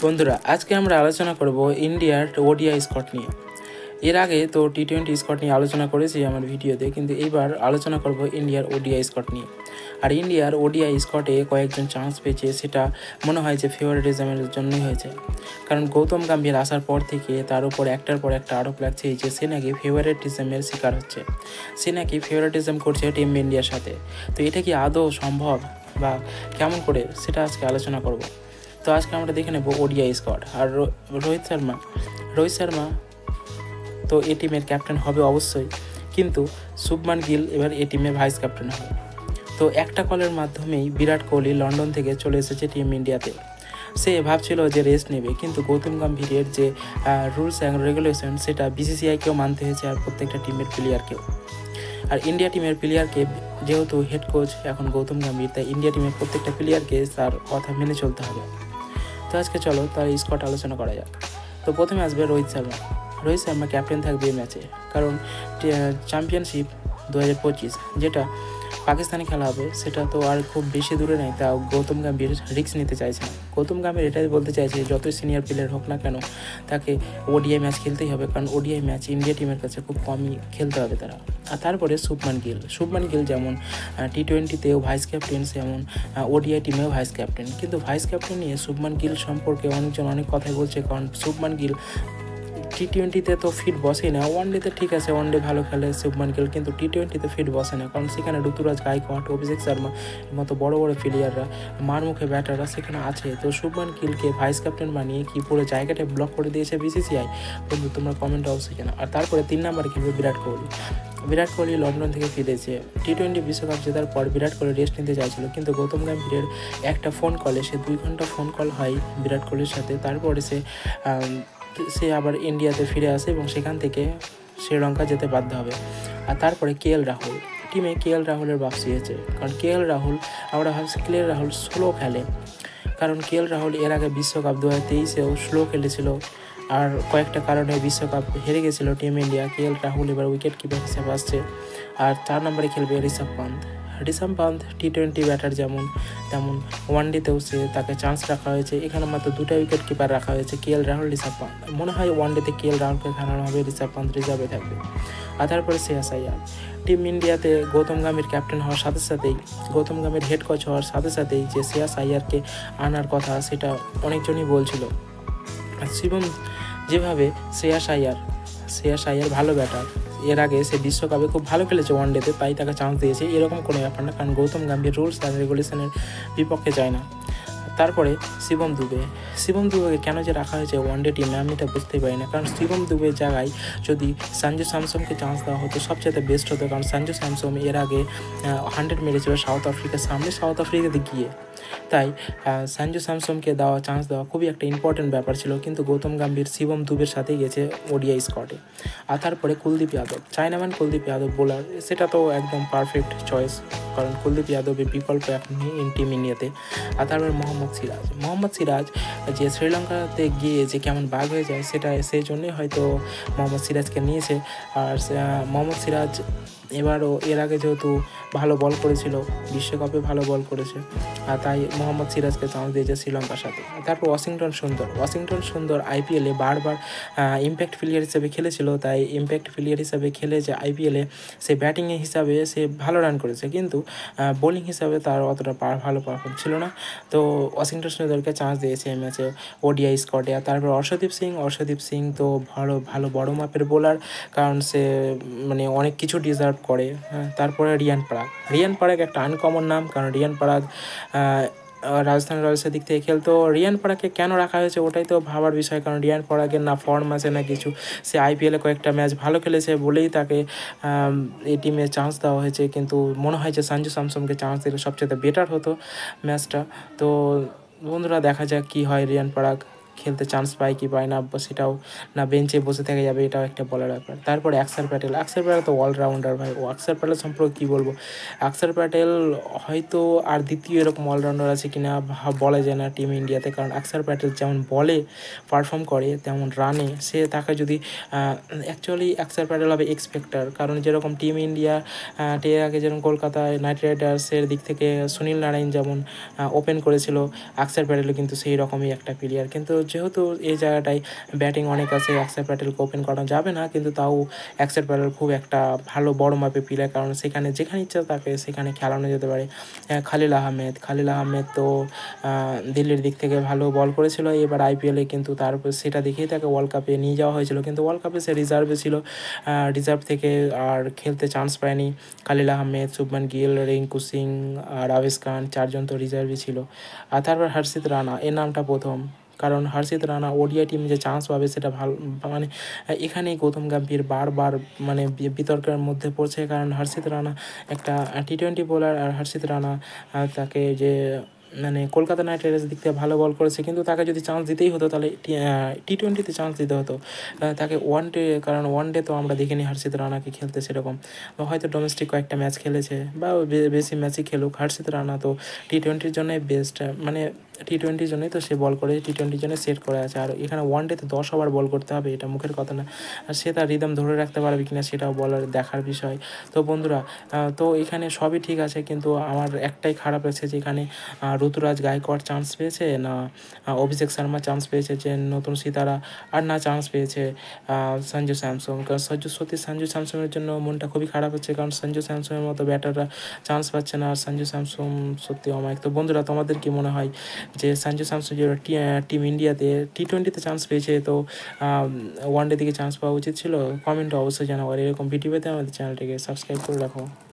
বন্ধুরা, আজকে আমরা আলোচনা করব ইন্ডিয়ার ওডিআই স্কোয়াড নিয়ে। এর আগে তো টি-20 স্কোয়াড নিয়ে আলোচনা করেছি আমার ভিডিওতে, কিন্তু এইবার আলোচনা করব ইন্ডিয়ার ওডিআই স্কোয়াড নিয়ে। আর ইন্ডিয়ার ওডিআই স্কোয়াডে কয়েকজন চান্স পেয়েছে, সেটা মনে হয় যে ফেভারিটিজমের জন্যই হয়েছে। কারণ গৌতম গম্ভীর আসার পর থেকে তার উপর একটার পর একটা আরোপ লাগছে যে সে নাকি ফেভারিটিজমের শিকার হচ্ছে, সে নাকি ফেভারিটিজম করছে টিম ইন্ডিয়ার সাথে। তো এটা কি আদৌ সম্ভব বা কেমন করে, সেটা আজকে আলোচনা করব। তো আজকে আমরা দেখে নেব ওডিআই স্কোয়াড। আর রোহিত শর্মা তো এই টিমের ক্যাপ্টেন হবে অবশ্যই, কিন্তু শুভমান গিল এবার এই টিমের ভাইস ক্যাপ্টেন হবে। তো একটা কলের মাধ্যমেই বিরাট কোহলি লন্ডন থেকে চলে এসেছে টিম ইন্ডিয়াতে। সে ভাবছিল যে রেস্ট নেবে, কিন্তু গৌতম গম্ভীরের যে রুলস অ্যান্ড রেগুলেশন সেটা বিসিসিআইকেও মানতে হয়েছে, আর প্রত্যেকটা টিমের প্লেয়ারকেও। আর ইন্ডিয়া টিমের প্লেয়ারকে, যেহেতু হেড কোচ এখন গৌতম গম্ভীর, তাই ইন্ডিয়া টিমের প্রত্যেকটা প্লেয়ারকে তার কথা মেনে চলতে হবে। তো আজকে চলো তার স্কোয়াড আলোচনা করা যাক। তো প্রথমে আসবে রোহিত শর্মা ক্যাপ্টেন থাকবে এই ম্যাচে, কারণ চ্যাম্পিয়নশিপ 2025 যেটা পাকিস্তানে খেলা হবে, সেটা তো আর খুব বেশি দূরে নেই। তাও গৌতম গম্ভীর রিস্ক নিতে চাইছে না। গৌতম গম্ভীর এটাই বলতে চাইছে, যতই সিনিয়র প্লেয়ার হোক না কেন, তাকে ওডিআই ম্যাচ খেলতেই হবে, কারণ ওডিআই ম্যাচ ইন্ডিয়া টিমের কাছে খুব কমই খেলতে হবে তারা। আর তারপরে শুভমান গিল যেমন টি-20তেও ভাইস ক্যাপ্টেন, সেমন ওডিআই টিমেও ভাইস ক্যাপ্টেন। কিন্তু ভাইস ক্যাপ্টেন নিয়ে শুভমান গিল সম্পর্কে অনেকজন অনেক কথাই বলছে, কারণ শুভমান গিল টি-20তে তো ফিট বসেই না। ওয়ানডেতে ঠিক আছে, ওয়ানডে ভালো খেলে শুভমান গিল, কিন্তু টি-20তে ফিট বসে না, কারণ সেখানে ঋতুরাজ গায়কোয়াড়, অভিষেক শর্মা মতো বড় বড় প্লেয়াররা, মারমুখে ব্যাটাররা সেখানে আছে। তো শুভমান গিলকে ভাইস ক্যাপ্টেন বানিয়ে কি পুরো জায়গাটা ব্লক করে দিয়েছে বিসিসিআই? বন্ধু, তোমরা কমেন্ট অবশ্যই কেন। আর তারপরে 3 নম্বরে খেলবে বিরাট কোহলি লন্ডন থেকে ফিরেছে। টি-20 বিশ্বকাপ জেতার পর বিরাট কোহলি রেস্ট নিতে চাইছিল, কিন্তু গৌতম গম্ভীরের একটা ফোন কলে, সে 2 ঘন্টা ফোন কল হয় বিরাট কোহলির সাথে। তারপরে সে আবার ইন্ডিয়াতে ফিরে আসে এবং সেখান থেকে শ্রীলঙ্কা যেতে বাধ্য হবে। আর তারপরে টিমে রাহুলের বাপসি হয়েছে, কারণ আমরা ভাবছি রাহুল স্লো খেলে, কারণ রাহুল এর আগে বিশ্বকাপ 2023-এও স্লো খেলেছিল, আর কয়েকটা কারণে বিশ্বকাপ হেরে গেছিল টিম ইন্ডিয়া। রাহুল এবার উইকেট কিপার হিসেবে আসছে। আর 4 নম্বরে খেলবে ঋষভ পান্ত টি-20 ব্যাটার যেমন, তেমন ওয়ানডেতেও তাকে চান্স রাখা হয়েছে। এখানে মাত্র 2টা উইকেট কিপার রাখা হয়েছে, রাহুল, ঋষভ পান্ত। মনে হয় ওয়ানডেতে রাহুলকে খেলানো হবে, ঋষভ পান্ত রিজার্ভে থাকবে। আর তারপরে শ্রেয়াস আইয়ার। টিম ইন্ডিয়াতে গৌতম গম্ভীর ক্যাপ্টেন হওয়ার সাথে সাথেই, গৌতম গম্ভীর হেড কোচ হওয়ার সাথে সাথেই যে শ্রেয়াস আইয়ারকে আনার কথা, সেটা অনেকজনই বলছিল। শিবম যেভাবে শ্রেয়াস আইয়ার ভালো ব্যাটার, এর আগে সে বিশ্বকাপে খুব ভালো খেলেছে ওয়ানডেতে, তাই তাকে চান্স দিয়েছে, এরকম কোনো ব্যাপার না, কারণ গৌতম গম্ভীর রুলস অ্যান্ড রেগুলেশনের বিপক্ষে যায় না। তারপরে শিবম দুবেকে কেন যে রাখা হয়েছে ওয়ানডে টিমে, আমি এটা বুঝতেই পারি না। কারণ শিবম দুবের জায়গায় যদি সঞ্জু স্যামসনকে চান্স দেওয়া হতো সবচেয়ে বেস্ট হতো, কারণ সঞ্জু স্যামসন এর আগে 100 মেরেছিল সাউথ আফ্রিকার সামনে, সাউথ আফ্রিকাতে গিয়ে। তাই সঞ্জু স্যামসনকে চান্স দেওয়া খুবই একটা ইম্পর্টেন্ট ব্যাপার ছিল, কিন্তু গৌতম গম্ভীর শিবম দুবের সাথেই গেছে ওডিআই স্কোয়াডে। আর তারপরে কুলদীপ যাদব বোলার, সেটা তো একদম পারফেক্ট চয়েস, কারণ কুলদীপ যাদবের বিকল্প এখন নেই টিম ইন্ডিয়াতে। আর তারপরে মোহাম্মদ সিরাজ যে শ্রীলঙ্কাতে গিয়ে যে কেমন বাঘ হয়ে যায়, সেটা সেই জন্যই হয়তো মোহাম্মদ সিরাজকে নিয়েছে। আর মোহাম্মদ সিরাজ এবারও এর আগে যেহেতু ভালো বল করেছিল, বিশ্বকাপে ভালো বল করেছে, আর তাই মোহাম্মদ সিরাজকে চান্স দিয়েছে শ্রীলঙ্কার সাথে। তারপর ওয়াশিংটন সুন্দর আইপিএলে বারবার ইম্প্যাক্ট প্লেয়ার হিসেবে খেলেছিল, তাই ইম্প্যাক্ট প্লেয়ার হিসাবে খেলে যে আইপিএলে সে ব্যাটিংয়ে হিসাবে সে ভালো রান করেছে, কিন্তু বোলিং হিসাবে তার অতটা ভালো পারফর্ম ছিল না। তো ওয়াশিংটন সুন্দরকে চান্স দিয়েছে এই ম্যাচে ওডিআই স্কোয়াডে। আর তারপর অর্শদীপ সিং তো ভালো বড় মাপের বোলার, কারণ সে মানে অনেক কিছু ডিজার্ভ করে। তারপরে রিয়ান পরাগ একটা আনকমন নাম, কারণ রিয়ান পরাগ রাজস্থান রয়্যালসের দিক থেকে খেলতো। রিয়ান পরাগকে কেন রাখা হয়েছে ওটাই তো ভাবার বিষয়, কারণ রিয়ান পরাগের না ফর্ম আছে না কিছু। সে আইপিএলে কয়েকটা ম্যাচ ভালো খেলেছে বলেই তাকে এই টিমে চান্স দেওয়া হয়েছে, কিন্তু মনে হয় যে সঞ্জু স্যামসনকে চান্স দিলে সবচেয়ে বেটার হতো ম্যাচটা। তো বন্ধুরা, দেখা যাক কী হয়, রিয়ান পরাগ খেলতে চান্স পায় কি পায় না, সেটাও না বেঞ্চে বসে থেকে যাবে, এটাও একটা বলার ব্যাপার। তারপরে অক্ষর প্যাটেল তো অলরাউন্ডার ভাই। অক্ষর প্যাটেল সম্পর্কে কী বলবো, অক্ষর প্যাটেল হয়তো আর দ্বিতীয় এরকম অলরাউন্ডার আছে কিনা বলা যায় না টিম ইন্ডিয়াতে, কারণ অক্ষর প্যাটেল যেমন বলে পারফর্ম করে, তেমন রানে তাকে যদি অ্যাকচুয়ালি অক্ষর প্যাটেল হবে এক্সপেক্টার, কারণ যেরকম টিম ইন্ডিয়া আগে যেরকম কলকাতায় নাইট রাইডার্সের দিক থেকে সুনীল নারায়ণ যেমন ওপেন করেছিল, অক্ষর প্যাটেলও কিন্তু সেই রকমই একটা প্লেয়ার। কিন্তু যেহেতু এই জায়গাটায় ব্যাটিং অনেক আছে, অক্ষর প্যাটেলকে ওপেন করানো যাবে না, কিন্তু তাও অক্ষর প্যাটেল খুব একটা ভালো বড় মাপের প্লেয়ার, কারণ সেখানে যেখানে ইচ্ছা তাকে সেখানে খেলানো যেতে পারে। খালিল আহমেদ তো দিল্লির দিক থেকে ভালো বল করেছিল এবার আইপিএলে, কিন্তু তারপর সেটা দেখেই তাকে ওয়ার্ল্ড কাপে নিয়ে যাওয়া হয়েছিল, কিন্তু ওয়ার্ল্ড কাপে সে রিজার্ভে ছিল, রিজার্ভ থেকে আর খেলতে চান্স পায়নি। খালিল আহমেদ, শুভমান গিল, রিঙ্কু সিং আর আবেশ খান 4জন তো রিজার্ভই ছিল। আর তারপর হর্ষিত রানা, এর নামটা প্রথম, কারণ হর্ষিত রানা ওডিআই টিমে যে চান্স পাবে সেটা ভালো, মানে এখানেই গৌতম গম্ভীর বারবার মানে বিতর্কের মধ্যে পড়ছে, কারণ হর্ষিত রানা একটা টি-20 বোলার, আর হর্ষিত রানা তাকে যে মানে কলকাতা নাইট রাইডার্স দিক থেকে ভালো বল করেছে, কিন্তু তাকে যদি চান্স দিতেই হতো তাহলে টি-20তে চান্স দিতে হতো তাকে কারণ ওয়ান ডে তো আমরা দেখিনি হর্ষিত রানাকে খেলতে সেরকম, হয়তো ডোমেস্টিক কয়েকটা ম্যাচ খেলেছে বা বেশি ম্যাচই খেলুক, হর্ষিত রানা তো টি-20র জন্যই বেস্ট, মানে টি-20র জন্যই তো সে বল করে, টি-20র জন্য সেট করে আছে, আর এখানে ওয়ান ডেতে 10 ওভার বল করতে হবে, এটা মুখের কথা না, আর সে তার রিদম ধরে রাখতে পারবে কিনা সেটাও বলার দেখার বিষয়। তো বন্ধুরা, তো এখানে সবই ঠিক আছে, কিন্তু আমার একটাই খারাপ লাগছে যে এখানে ঋতুরাজ গায়কোয়াড় চান্স পেয়েছে না, অভিষেক শর্মা চান্স পেয়েছে যে নতুন সিতারা, আর না চান্স পেয়েছে সঞ্জু স্যামসন, কারণ সঞ্জু স্যামসনের জন্য মনটা খুবই খারাপ হচ্ছে, কারণ সঞ্জু স্যামসনের মতো ব্যাটাররা চান্স পাচ্ছে না, আর সঞ্জু স্যামসন সত্যি অমায়িক। তো বন্ধুরা, তোমাদের কি মনে হয় যে সঞ্জু স্যামসন যে টিম ইন্ডিয়াতে টি-20তে চান্স পেয়েছে, তো ওয়ান ডে দিকে চান্স পাওয়া উচিত ছিল? কমেন্টে অবশ্যই জানাবো, আর এরকম ভিডিও পেতে আমাদের চ্যানেলটিকে সাবস্ক্রাইব করে রাখো।